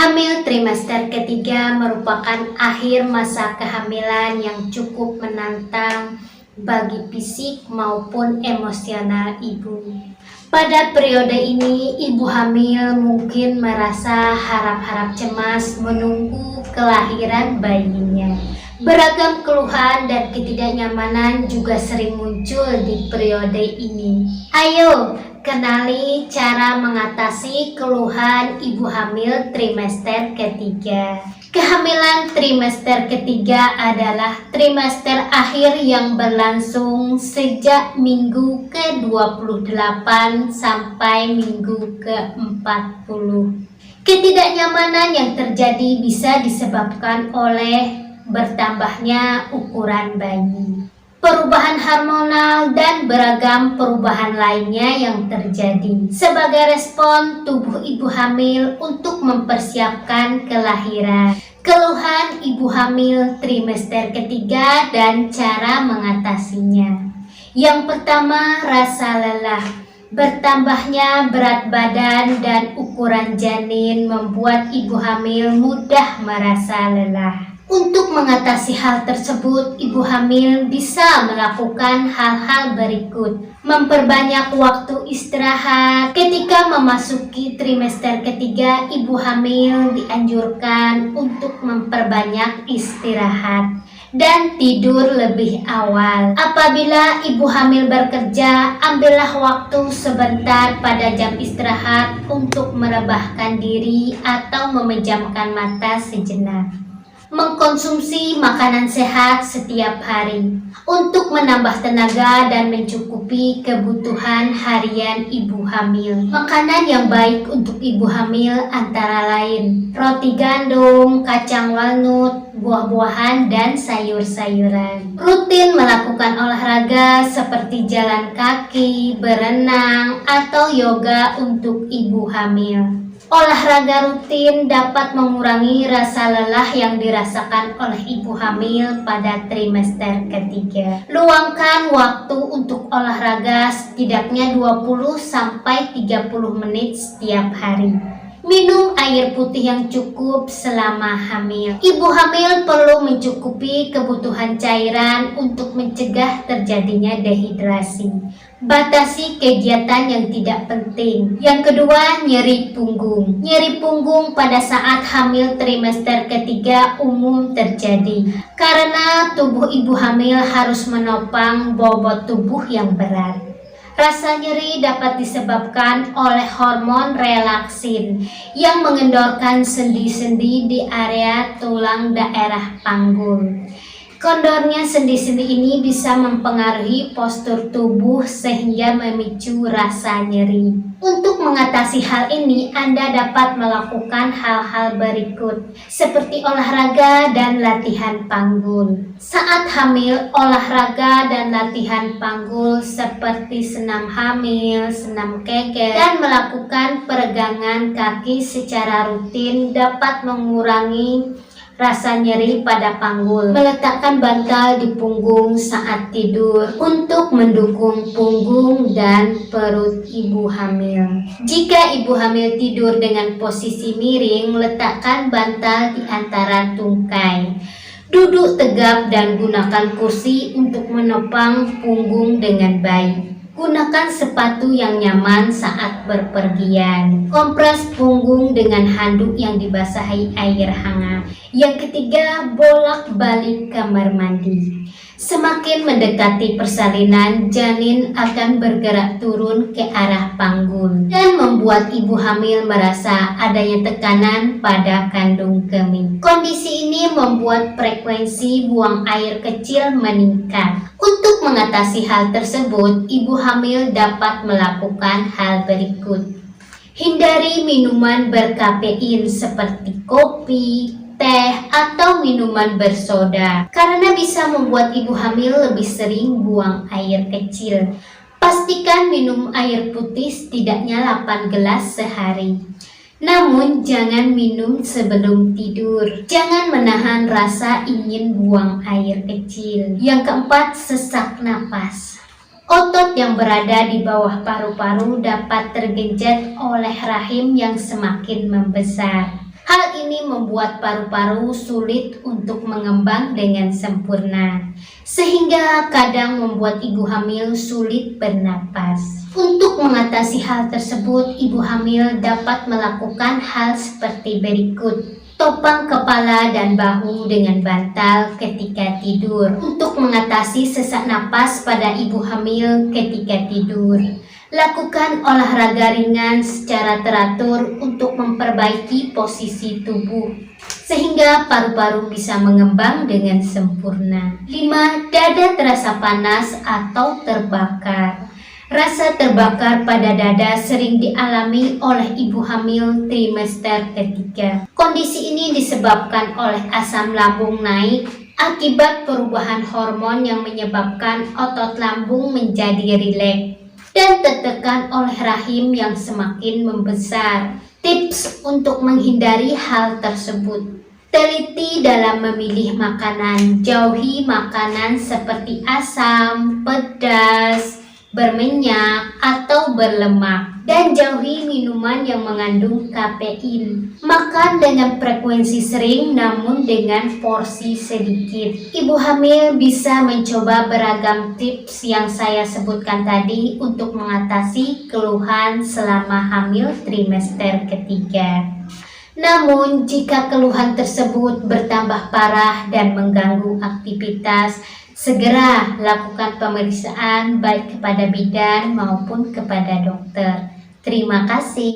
Hamil trimester ketiga merupakan akhir masa kehamilan yang cukup menantang bagi fisik maupun emosional ibu. Pada periode ini, ibu hamil mungkin merasa harap-harap cemas menunggu kelahiran bayinya. Beragam keluhan dan ketidaknyamanan juga sering muncul di periode ini. Ayo, kenali cara mengatasi keluhan ibu hamil trimester ketiga. Kehamilan trimester ketiga adalah trimester akhir yang berlangsung sejak minggu ke-28 sampai minggu ke-40. Ketidaknyamanan yang terjadi bisa disebabkan oleh bertambahnya ukuran bayi, perubahan hormonal, dan beragam perubahan lainnya yang terjadi sebagai respon tubuh ibu hamil untuk mempersiapkan kelahiran. Keluhan ibu hamil trimester ketiga dan cara mengatasinya. Yang pertama, rasa lelah. Bertambahnya berat badan dan ukuran janin membuat ibu hamil mudah merasa lelah. Untuk mengatasi hal tersebut, ibu hamil bisa melakukan hal-hal berikut. Memperbanyak waktu istirahat. Ketika memasuki trimester ketiga, ibu hamil dianjurkan untuk memperbanyak istirahat dan tidur lebih awal. Apabila ibu hamil bekerja, ambillah waktu sebentar pada jam istirahat untuk merebahkan diri atau memejamkan mata sejenak. Mengkonsumsi makanan sehat setiap hari untuk menambah tenaga dan mencukupi kebutuhan harian ibu hamil. Makanan yang baik untuk ibu hamil antara lain roti gandum, kacang walnut, buah-buahan, dan sayur-sayuran. Rutin melakukan olahraga seperti jalan kaki, berenang, atau yoga untuk ibu hamil. Olahraga rutin dapat mengurangi rasa lelah yang dirasakan oleh ibu hamil pada trimester ketiga. Luangkan waktu untuk olahraga setidaknya 20-30 menit setiap hari. Minum air putih yang cukup selama hamil. Ibu hamil perlu mencukupi kebutuhan cairan untuk mencegah terjadinya dehidrasi. Batasi kegiatan yang tidak penting. Yang kedua, nyeri punggung. Nyeri punggung pada saat hamil trimester ketiga umum terjadi karena tubuh ibu hamil harus menopang bobot tubuh yang berat. Rasa nyeri dapat disebabkan oleh hormon relaksin yang mengendorkan sendi-sendi di area tulang daerah panggul. Kendornya sendi-sendi ini bisa mempengaruhi postur tubuh sehingga memicu rasa nyeri. Untuk mengatasi hal ini, Anda dapat melakukan hal-hal berikut, seperti olahraga dan latihan panggul. Saat hamil, olahraga dan latihan panggul seperti senam hamil, senam kegel, dan melakukan peregangan kaki secara rutin dapat mengurangi rasa nyeri pada panggul. Meletakkan bantal di punggung saat tidur untuk mendukung punggung dan perut ibu hamil. Jika ibu hamil tidur dengan posisi miring, letakkan bantal di antara tungkai. Duduk tegap dan gunakan kursi untuk menopang punggung dengan baik. Gunakan sepatu yang nyaman saat berpergian. Kompres punggung dengan handuk yang dibasahi air hangat. Yang ketiga, bolak-balik kamar mandi. Semakin mendekati persalinan, janin akan bergerak turun ke arah panggul dan membuat ibu hamil merasa adanya tekanan pada kandung kemih. Kondisi ini membuat frekuensi buang air kecil meningkat. Untuk mengatasi hal tersebut, ibu hamil dapat melakukan hal berikut. Hindari minuman berkafein seperti kopi, teh, atau minuman bersoda karena bisa membuat ibu hamil lebih sering buang air kecil. Pastikan minum air putih setidaknya 8 gelas sehari. Namun jangan minum sebelum tidur. Jangan menahan rasa ingin buang air kecil. Yang keempat, sesak napas. Otot yang berada di bawah paru-paru dapat tergenjat oleh rahim yang semakin membesar. Hal ini membuat paru-paru sulit untuk mengembang dengan sempurna, sehingga kadang membuat ibu hamil sulit bernapas. Untuk mengatasi hal tersebut, ibu hamil dapat melakukan hal seperti berikut. Topang kepala dan bahu dengan bantal ketika tidur. Untuk mengatasi sesak napas pada ibu hamil ketika tidur, lakukan olahraga ringan secara teratur untuk memperbaiki posisi tubuh, sehingga paru-paru bisa mengembang dengan sempurna. 5. Dada terasa panas atau terbakar. Rasa terbakar pada dada sering dialami oleh ibu hamil trimester ketiga. Kondisi ini disebabkan oleh asam lambung naik akibat perubahan hormon yang menyebabkan otot lambung menjadi rileks dan tertekan oleh rahim yang semakin membesar. Tips untuk menghindari hal tersebut: teliti dalam memilih makanan. Jauhi makanan seperti asam, pedas, berminyak, atau berlemak, dan jauhi minuman yang mengandung kafein. Makan dengan frekuensi sering namun dengan porsi sedikit. Ibu hamil bisa mencoba beragam tips yang saya sebutkan tadi untuk mengatasi keluhan selama hamil trimester ketiga. Namun, jika keluhan tersebut bertambah parah dan mengganggu aktivitas, segera lakukan pemeriksaan baik kepada bidan maupun kepada dokter. Terima kasih.